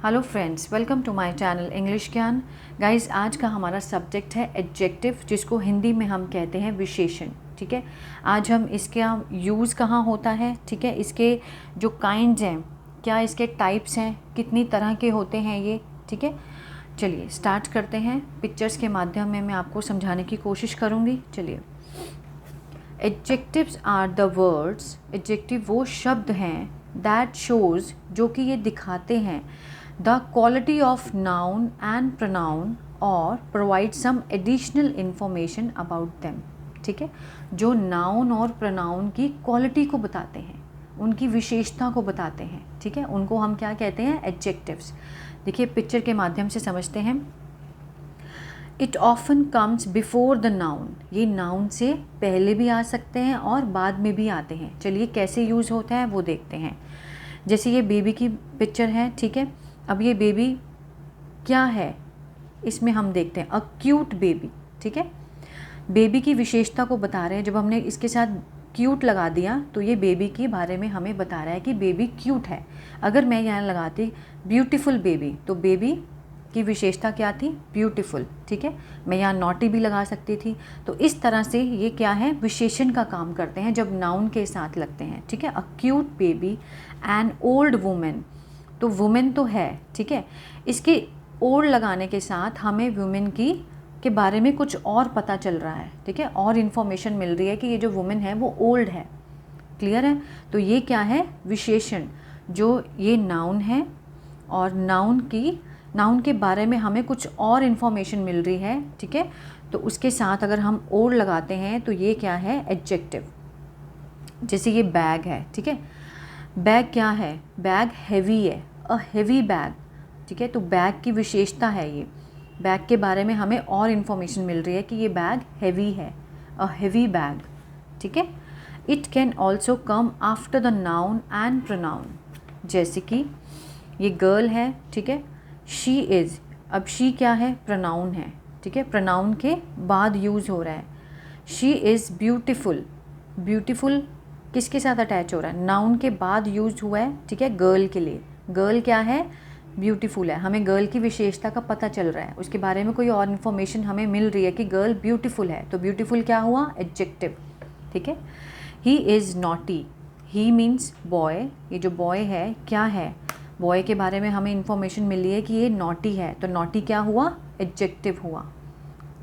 Hello friends, welcome to my channel English Gyan. Guys, आज का हमारा सब्जेक्ट है एडजेक्टिव, जिसको हिंदी में हम कहते हैं विशेषण। ठीक है, आज हम इसके यूज़ कहाँ होता है, ठीक है, इसके जो काइंड्स हैं, क्या इसके टाइप्स हैं, कितनी तरह के होते हैं ये। ठीक है, चलिए स्टार्ट करते हैं। पिक्चर्स के माध्यम में मैं आपको समझाने की कोशिश करूँगी। चलिए, adjectives are the words, adjective वो शब्द हैं दैट शोज़, जो कि ये दिखाते हैं the quality of noun and pronoun और provide some additional information about them. ठीक है, जो नाउन और प्रोनाउन की क्वालिटी को बताते हैं, उनकी विशेषता को बताते हैं। ठीक है, उनको हम क्या कहते हैं? एडजेक्टिव्स। देखिए, पिक्चर के माध्यम से समझते हैं। It often comes before the noun, ये नाउन से पहले भी आ सकते हैं और बाद में भी आते हैं। चलिए कैसे यूज़ होता है वो देखते हैं। जैसे ये बेबी की पिक्चर है, ठीक है। अब ये बेबी क्या है, इसमें हम देखते हैं अ क्यूट बेबी। ठीक है, बेबी की विशेषता को बता रहे हैं। जब हमने इसके साथ क्यूट लगा दिया तो ये बेबी के बारे में हमें बता रहा है कि बेबी क्यूट है। अगर मैं यहाँ लगाती ब्यूटीफुल बेबी, तो बेबी की विशेषता क्या थी? ब्यूटीफुल। ठीक है, मैं यहाँ नॉटी भी लगा सकती थी। तो इस तरह से ये क्या है? विशेषण का काम करते हैं जब नाउन के साथ लगते हैं। ठीक है, a cute baby, an old women, तो वुमेन तो है, ठीक है। इसके ओल्ड लगाने के साथ हमें वुमेन की के बारे में कुछ और पता चल रहा है। ठीक है, और इन्फॉर्मेशन मिल रही है कि ये जो वुमेन है वो ओल्ड है। क्लियर है? तो ये क्या है? विशेषण। जो ये नाउन है और नाउन के बारे में हमें कुछ और इन्फॉर्मेशन मिल रही है। ठीक है, तो उसके साथ अगर हम ओल्ड लगाते हैं तो ये क्या है? एडजेक्टिव। जैसे ये बैग है, ठीक है। बैग क्या है? बैग हैवी है, अ हैवी बैग। ठीक है, तो बैग की विशेषता है ये। बैग के बारे में हमें और इन्फॉर्मेशन मिल रही है कि ये बैग हैवी है, अ हैवी बैग। ठीक है, it can also come after the noun and pronoun. जैसे कि ये गर्ल है, ठीक है, शी इज़। अब शी क्या है? प्रोनाउन है। ठीक है, प्रोनाउन के बाद यूज़ हो रहा है। She is beautiful. ब्यूटीफुल किसके साथ अटैच हो रहा है? नाउन के बाद यूज हुआ है। ठीक है, गर्ल के लिए। गर्ल क्या है? ब्यूटीफुल है। हमें गर्ल की विशेषता का पता चल रहा है, उसके बारे में कोई और इन्फॉर्मेशन हमें मिल रही है कि गर्ल ब्यूटीफुल है। तो ब्यूटीफुल क्या हुआ? एडजेक्टिव। ठीक है, he is naughty. He means boy. ये जो बॉय है क्या है? बॉय के बारे में हमें इन्फॉर्मेशन मिली है कि ये नॉटी है, तो नॉटी क्या हुआ? एडजेक्टिव हुआ।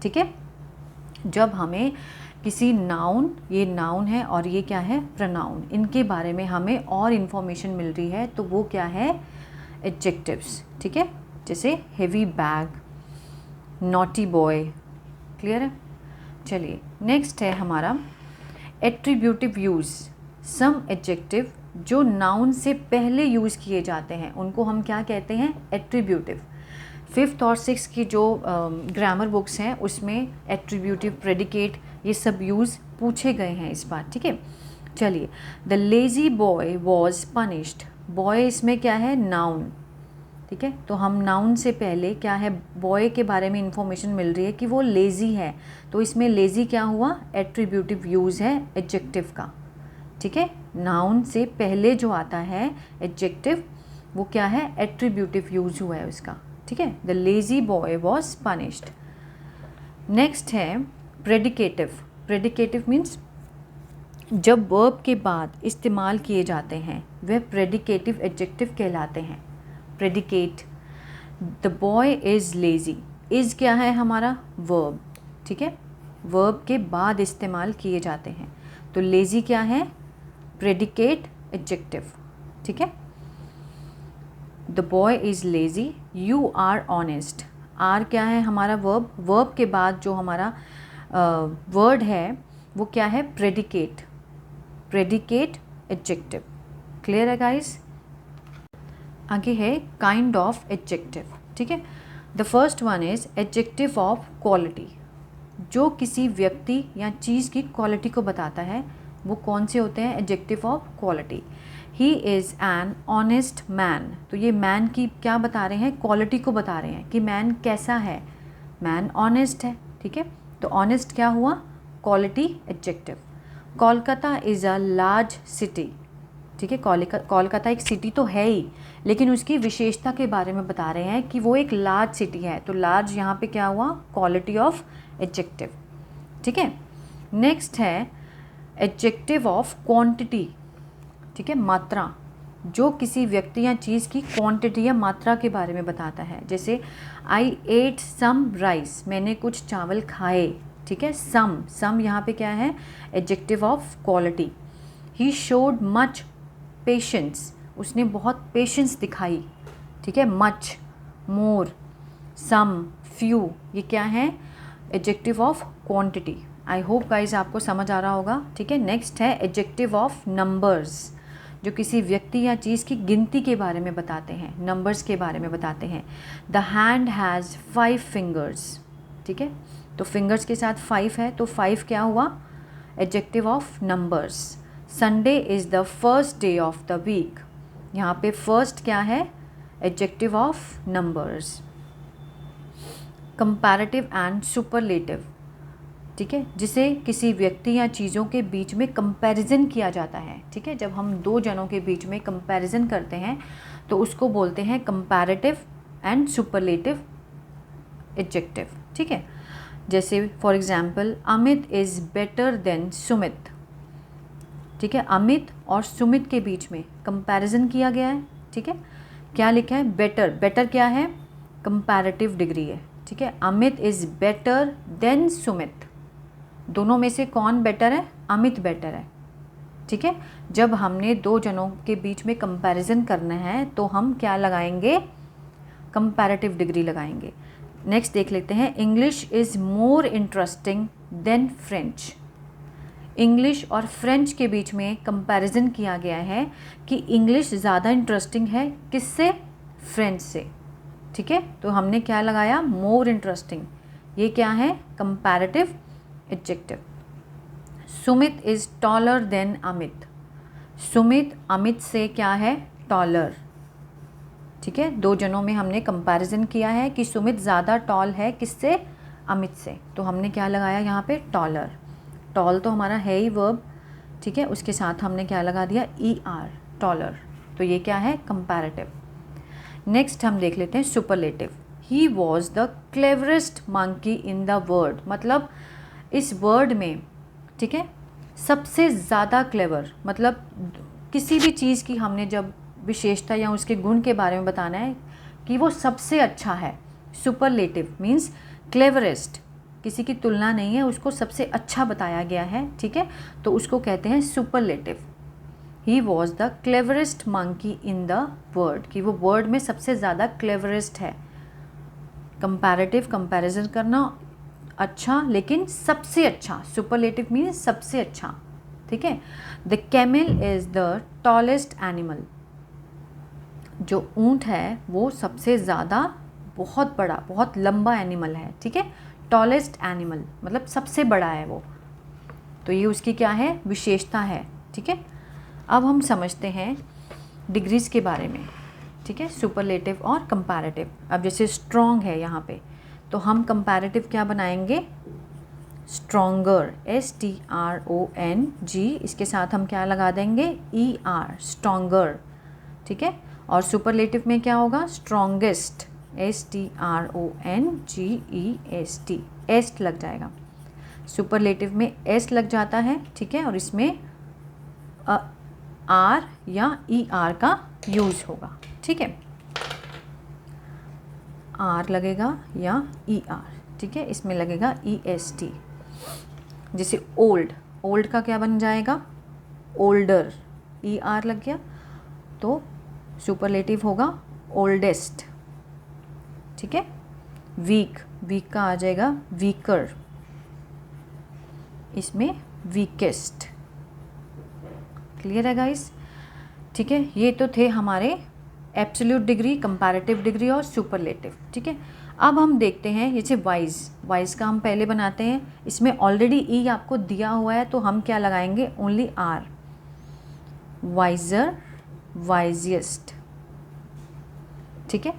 ठीक है, जब हमें किसी नाउन, ये नाउन है और ये क्या है? प्रोनाउन, इनके बारे में हमें और इन्फॉर्मेशन मिल रही है तो वो क्या है? एडजेक्टिव्स। ठीक है, जैसे heavy bag, naughty boy. Clear है? चलिए नेक्स्ट है हमारा एट्रीब्यूटिव यूज़। सम एडजेक्टिव जो नाउन से पहले यूज़ किए जाते हैं उनको हम क्या कहते हैं? एट्रीब्यूटिव। 5th और 6th की जो ग्रामर बुक्स हैं उसमें एट्रीब्यूटिव, प्रेडिकेट, ये सब यूज़ पूछे गए हैं इस बार। ठीक है, चलिए, the lazy boy was punished. Boy इसमें क्या है? नाउन। ठीक है, तो हम नाउन से पहले क्या है? बॉय के बारे में इंफॉर्मेशन मिल रही है कि वो लेज़ी है, तो इसमें लेज़ी क्या हुआ? एट्रीब्यूटिव यूज़ है एडजेक्टिव का। ठीक है, नाउन से पहले जो आता है एडजेक्टिव वो क्या है? एट्रीब्यूटिव यूज़ हुआ है उसका। ठीक है, the lazy boy was punished. Next है प्रेडिकेटिव। प्रेडिकेटिव मीन्स जब वर्ब के बाद इस्तेमाल किए जाते हैं वह प्रेडिकेटिव एडजेक्टिव कहलाते हैं। Predicate, the boy is lazy. Is क्या है? हमारा वर्ब। ठीक है, वर्ब के बाद इस्तेमाल किए जाते हैं, तो लेज़ी क्या है? Predicate adjective. ठीक है, the boy is lazy, you are honest. Are क्या है? हमारा वर्ब। वर्ब के बाद जो हमारा वर्ड है वो क्या है? प्रेडिकेट। Predicate adjective. क्लियर है गाइस? आगे है काइंड ऑफ एडजेक्टिव। ठीक है, the first one is adjective of quality. जो किसी व्यक्ति या चीज़ की क्वालिटी को बताता है वो कौन से होते हैं? Adjective of quality. He is an honest man, तो ये मैन की क्या बता रहे हैं? क्वालिटी को बता रहे हैं कि मैन कैसा है? मैन ऑनेस्ट है। ठीक है, तो ऑनेस्ट क्या हुआ? Quality adjective. Kolkata is a large city. ठीक है, कोलकाता एक सिटी तो है ही, लेकिन उसकी विशेषता के बारे में बता रहे हैं कि वो एक लार्ज सिटी है। तो लार्ज यहाँ पे क्या हुआ, क्वालिटी ऑफ एडजेक्टिव। ठीक है, नेक्स्ट है एडजेक्टिव ऑफ क्वांटिटी। ठीक है, मात्रा, जो किसी व्यक्ति या चीज़ की क्वांटिटी या मात्रा के बारे में बताता है। जैसे आई एट सम राइस, मैंने कुछ चावल खाए। ठीक है, सम यहाँ पे क्या है, adjective of quality. He showed much patience, उसने बहुत पेशेंस दिखाई। ठीक है, मच, मोर, सम, फ्यू, ये क्या है, adjective of quantity. I hope guys आपको समझ आ रहा होगा। ठीक है, नेक्स्ट है एडजेक्टिव ऑफ नंबर्स, जो किसी व्यक्ति या चीज़ की गिनती के बारे में बताते हैं, नंबर्स के बारे में बताते हैं। The hand has 5 fingers. ठीक है, तो फिंगर्स के साथ 5 है, तो 5 क्या हुआ, adjective of numbers. Sunday is the first day of the week, यहाँ पे फर्स्ट क्या है, adjective of numbers. Comparative and superlative, ठीक है, जिसे किसी व्यक्ति या चीज़ों के बीच में कंपैरिजन किया जाता है। ठीक है, जब हम दो जनों के बीच में कंपैरिजन करते हैं तो उसको बोलते हैं कंपैरेटिव एंड सुपरलेटिव एडजेक्टिव। ठीक है, जैसे for example Amit is better than Sumit. ठीक है, अमित और सुमित के बीच में कंपैरिजन किया गया है। ठीक है, क्या लिखा है, बेटर। बेटर क्या है, कंपैरेटिव डिग्री है। ठीक है, Amit is better than Sumit, दोनों में से कौन बेटर है, अमित बेटर है। ठीक है, जब हमने दो जनों के बीच में कंपैरिजन करना है तो हम क्या लगाएंगे, कंपैरेटिव डिग्री लगाएंगे। नेक्स्ट देख लेते हैं, English is more interesting than French. English और फ्रेंच के बीच में कंपैरिजन किया गया है कि इंग्लिश ज़्यादा इंटरेस्टिंग है, किससे, फ्रेंच से। ठीक है, तो हमने क्या लगाया, मोर इंटरेस्टिंग, ये क्या है, comparative adjective. Sumit is taller than Amit, Sumit Amit से क्या है, टॉलर। ठीक है, दो जनों में हमने कंपैरिजन किया है कि सुमित ज़्यादा टॉल है, किससे, अमित से, तो हमने क्या लगाया यहाँ पे, टॉलर। टॉल तो हमारा है ही वर्ब। ठीक है, उसके साथ हमने क्या लगा दिया, ER, टॉलर, तो ये क्या है, कंपैरेटिव। नेक्स्ट हम देख लेते हैं superlative. He was the cleverest monkey in the world, मतलब इस वर्ड में, ठीक है, सबसे ज़्यादा क्लेवर, मतलब किसी भी चीज़ की हमने जब विशेषता या उसके गुण के बारे में बताना है कि वो सबसे अच्छा है, सुपरलेटिव मीन्स क्लेवरेस्ट, किसी की तुलना नहीं है, उसको सबसे अच्छा बताया गया है। ठीक है, तो उसको कहते हैं superlative. He was the cleverest monkey in the world, कि वो वर्ड में सबसे ज़्यादा क्लेवरेस्ट है। कंपैरेटिव, कंपैरिजन करना, अच्छा, लेकिन सबसे अच्छा, सुपरलेटिव मीन्स सबसे अच्छा। ठीक है, the camel is the tallest animal, जो ऊँट है वो सबसे ज़्यादा, बहुत बड़ा, बहुत लंबा एनिमल है। ठीक है, टॉलेस्ट एनिमल मतलब सबसे बड़ा है वो, तो ये उसकी क्या है, विशेषता है। ठीक है, अब हम समझते हैं डिग्रीज़ के बारे में। ठीक है, सुपरलेटिव और कंपैरेटिव। अब जैसे स्ट्रॉन्ग है यहाँ पे, तो हम कंपैरेटिव क्या बनाएंगे, स्ट्रॉन्गर, STRONG, इसके साथ हम क्या लगा देंगे, ER, स्ट्रॉन्गर। ठीक है, और सुपरलेटिव में क्या होगा, स्ट्रॉन्गेस्ट, STRONGEST, एस्ट लग जाएगा। सुपरलेटिव में एस लग जाता है। ठीक है, और इसमें R या ER का यूज़ होगा। ठीक है, R लगेगा या ER। ठीक है, इसमें लगेगा EST। जैसे ओल्ड, ओल्ड का क्या बन जाएगा, ओल्डर, ER लग गया, तो सुपरलेटिव होगा ओल्डेस्ट। ठीक है, वीक, वीक का आ जाएगा वीकर, इसमें वीकेस्ट। क्लियर है गाइस। ठीक है, ये तो थे हमारे एब्सोल्यूट डिग्री, कंपैरेटिव डिग्री और सुपरलेटिव। ठीक है, अब हम देखते हैं जैसे वाइज, वाइज का हम पहले बनाते हैं, इसमें ऑलरेडी ई आपको दिया हुआ है, तो हम क्या लगाएंगे, ओनली आर, वाइजर, वाइजिएस्ट। ठीक है,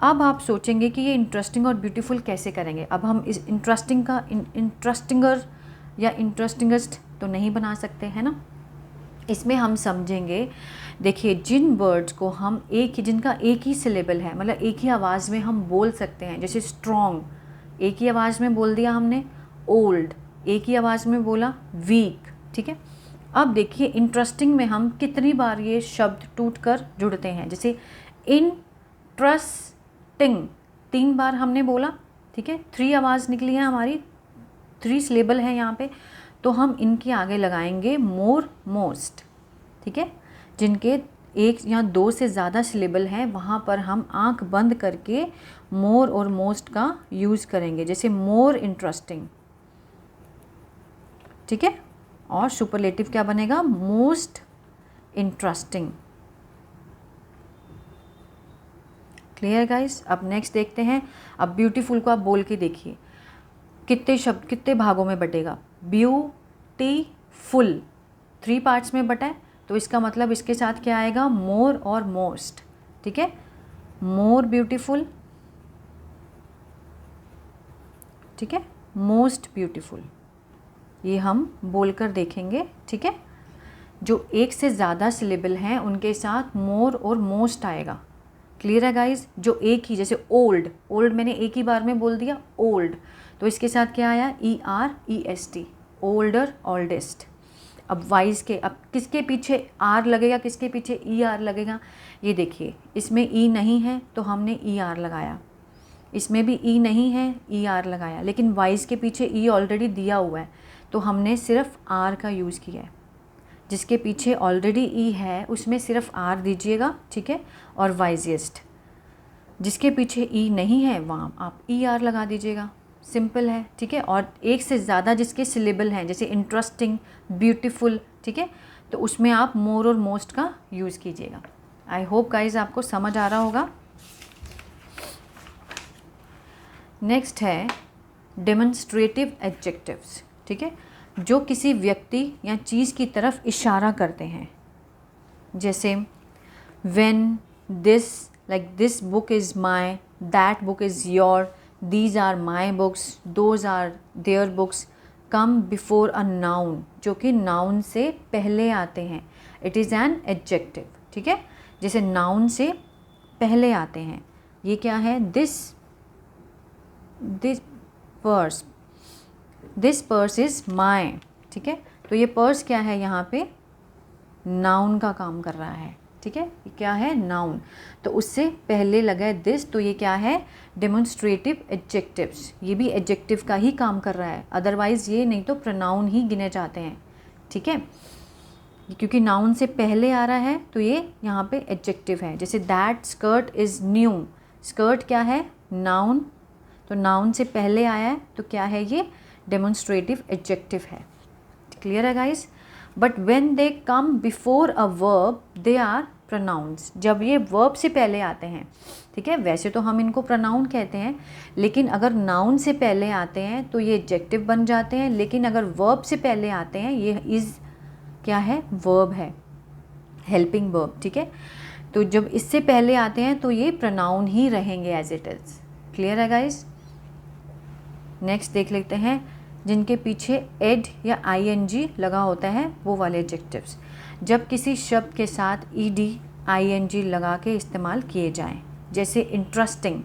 अब आप सोचेंगे कि ये इंटरेस्टिंग और ब्यूटीफुल कैसे करेंगे। अब हम इस इंटरेस्टिंग का इंटरेस्टिंगर या इंटरेस्टिंगेस्ट तो नहीं बना सकते हैं ना, इसमें हम समझेंगे, देखिए जिन वर्ड्स को हम जिनका एक ही सिलेबल है, मतलब एक ही आवाज़ में हम बोल सकते हैं, जैसे स्ट्रॉन्ग एक ही आवाज़ में बोल दिया हमने, ओल्ड एक ही आवाज़ में बोला, वीक, ठीक है। अब देखिए इंटरेस्टिंग में हम कितनी बार ये शब्द टूट कर जुड़ते हैं, जैसे इंटरेस्टिंग 3 बार हमने बोला, ठीक है, 3 आवाज़ निकली है हमारी, 3 सिलेबल है यहाँ पे, तो हम इनके आगे लगाएंगे मोर, मोस्ट, ठीक है। जिनके 1 या 2 से ज़्यादा सिलेबल हैं वहाँ पर हम आंख बंद करके मोर और मोस्ट का यूज़ करेंगे, जैसे मोर इंटरेस्टिंग, ठीक है। और सुपरलेटिव क्या बनेगा, मोस्ट इंटरेस्टिंग। Clear guys. अब नेक्स्ट देखते हैं, अब ब्यूटीफुल को आप बोल के देखिए, कितने शब्द कितने भागों में बटेगा, ब्यूटीफुल 3 पार्ट्स में बटा है, तो इसका मतलब इसके साथ क्या आएगा, मोर और मोस्ट, ठीक है। मोर ब्यूटीफुल, ठीक है, मोस्ट ब्यूटीफुल, ये हम बोलकर देखेंगे, ठीक है। जो 1 से ज़्यादा सिलेबल हैं उनके साथ मोर और मोस्ट आएगा। क्लियर है गाइज। जो एक ही, जैसे ओल्ड, ओल्ड मैंने एक ही बार में बोल दिया ओल्ड, तो इसके साथ क्या आया, EREST, ओल्डर, ओल्डेस्ट। अब वाइज के, अब किसके पीछे आर लगेगा, किसके पीछे ER लगेगा, ये देखिए इसमें ई नहीं है तो हमने ER लगाया, इसमें भी ई नहीं है ER लगाया, लेकिन वाइज के पीछे ई ऑलरेडी दिया हुआ है तो हमने सिर्फ आर का यूज़ किया है। जिसके पीछे ऑलरेडी ई है उसमें सिर्फ आर दीजिएगा, ठीक है। और वाइजिएस्ट, जिसके पीछे ई नहीं है वहाँ आप ER लगा दीजिएगा, सिंपल है, ठीक है। और 1 से ज़्यादा जिसके सिलेबल हैं, जैसे इंटरेस्टिंग, ब्यूटीफुल, ठीक है, तो उसमें आप मोर और मोस्ट का यूज़ कीजिएगा। आई होप गाइज आपको समझ आ रहा होगा। नेक्स्ट है डेमोन्स्ट्रेटिव एडजेक्टिव्स, ठीक है, जो किसी व्यक्ति या चीज़ की तरफ इशारा करते हैं, जैसे when, this, like this book is my, that book is your, these are my books, those are their books, come before a noun, जो कि नाउन से पहले आते हैं, इट इज़ एन एडजेक्टिव, ठीक है। जैसे नाउन से पहले आते हैं, ये क्या है, this purse, this purse is my, ठीक है। तो ये पर्स क्या है, यहाँ पे नाउन का काम कर रहा है, ठीक है, ये क्या है, नाउन, तो उससे पहले लगा है दिस, तो ये क्या है, डेमोन्स्ट्रेटिव एडजेक्टिव्स, ये भी एडजेक्टिव का ही काम कर रहा है, अदरवाइज़ ये नहीं तो प्रोनाउन ही गिने जाते हैं, ठीक है। क्योंकि नाउन से पहले आ रहा है तो ये यहाँ पे एडजेक्टिव है। जैसे that skirt is new, skirt क्या है, नाउन, तो नाउन से पहले आया है तो क्या है, ये डेमोन्स्ट्रेटिव एडजेक्टिव है। क्लियर है guys. But when they come before a verb they are pronouns, जब ये वर्ब से पहले आते हैं, ठीक है, वैसे तो हम इनको प्रोनाउन कहते हैं, लेकिन अगर नाउन से पहले आते हैं तो ये एडजेक्टिव बन जाते हैं, लेकिन अगर वर्ब से पहले आते हैं, ये इज़ क्या है, वर्ब है, हेल्पिंग वर्ब, ठीक है। तो जब इससे पहले आते हैं तो ये प्रोनाउन ही रहेंगे एज इट इज़। क्लियर है गाइस। नेक्स्ट देख लेते हैं, जिनके पीछे एड या ING लगा होता है वो वाले एडजेक्टिव्स, जब किसी शब्द के साथ ED ING लगा के इस्तेमाल किए जाएं, जैसे इंटरेस्टिंग,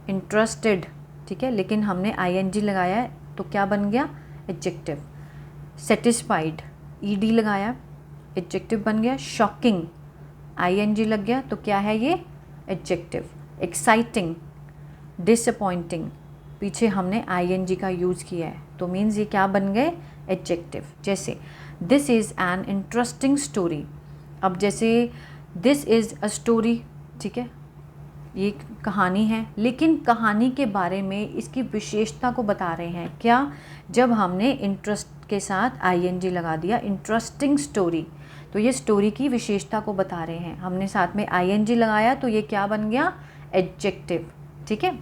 इंटरेस्टेड, ठीक है, लेकिन हमने ING लगाया है तो क्या बन गया, एडजेक्टिव। सेटिस्फाइड, ED लगाया, एडजेक्टिव बन गया। शॉकिंग, ING लग गया तो क्या है, ये एडजेक्टिव। एक्साइटिंग, डिसअपॉइंटिंग, पीछे हमने ING का यूज़ किया है तो मीन्स ये क्या बन गए, एडजेक्टिव। जैसे this is an interesting story, अब जैसे दिस इज़ अ स्टोरी, ठीक है, ये कहानी है, लेकिन कहानी के बारे में इसकी विशेषता को बता रहे हैं क्या, जब हमने इंटरेस्ट के साथ ING लगा दिया, इंटरेस्टिंग स्टोरी, तो ये स्टोरी की विशेषता को बता रहे हैं, हमने साथ में ING लगाया तो ये क्या बन गया, एडजेक्टिव, ठीक है।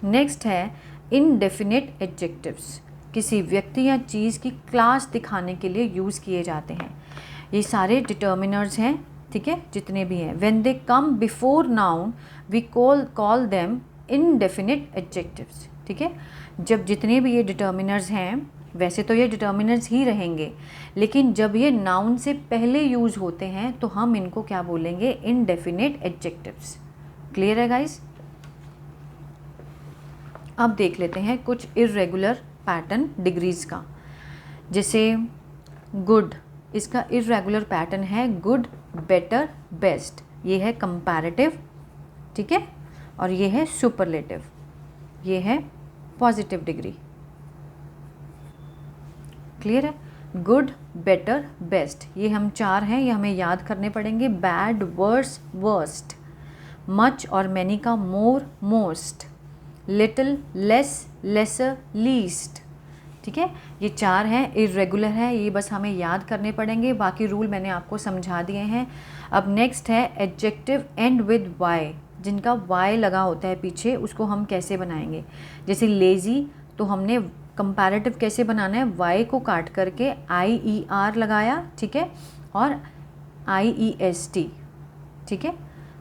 नेक्स्ट है इनडेफिनिट एडजेक्टिव्स, किसी व्यक्ति या चीज़ की क्लास दिखाने के लिए यूज़ किए जाते हैं। ये सारे डिटर्मिनर्स हैं, ठीक है, जितने भी हैं। When they come before noun we call them indefinite adjectives, ठीक है। जब जितने भी ये डिटर्मिनर्स हैं वैसे तो ये डिटर्मिनर्स ही रहेंगे, लेकिन जब ये नाउन से पहले यूज़ होते हैं तो हम इनको क्या बोलेंगे, इनडेफिनेट एडजेक्टिव्स। क्लियर है गाइस? अब देख लेते हैं कुछ इर्रेगुलर पैटर्न डिग्रीज़ का। जैसे गुड, इसका इर्रेगुलर पैटर्न है गुड, बेटर, बेस्ट। ये है कंपैरेटिव, ठीक है, और ये है सुपरलेटिव, ये है पॉजिटिव डिग्री। क्लियर है? गुड, बेटर, बेस्ट, ये हम 4 हैं, ये हमें याद करने पड़ेंगे। Bad, worse, worst. मच और मैनी का more, most. Little, less, lesser, least. ठीक है, ये 4 हैं, इर्रेगुलर है, ये बस हमें याद करने पड़ेंगे। बाकी रूल मैंने आपको समझा दिए हैं। अब नेक्स्ट है एडजेक्टिव एंड विद वाई, जिनका वाई लगा होता है पीछे, उसको हम कैसे बनाएंगे। जैसे लेज़ी, तो हमने कंपैरेटिव कैसे बनाना है, वाई को काट करके IER लगाया, ठीक है, और IEST, ठीक है,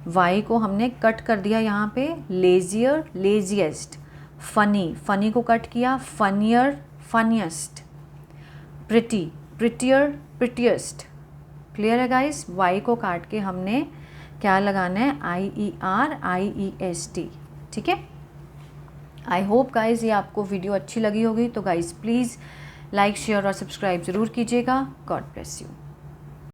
वाई को हमने कट कर दिया यहाँ पे, लेजियर, लेजिएस्ट। फनी, फनी को कट किया, funnier, funniest. Pretty, prettier, prettiest. Clear है गाइस? वाई को काट के हमने क्या लगाना है, IER, IEST, ठीक है। आई होप गाइज़ ये आपको वीडियो अच्छी लगी होगी। तो गाइज़ प्लीज़ लाइक, शेयर और सब्सक्राइब ज़रूर कीजिएगा। God bless you.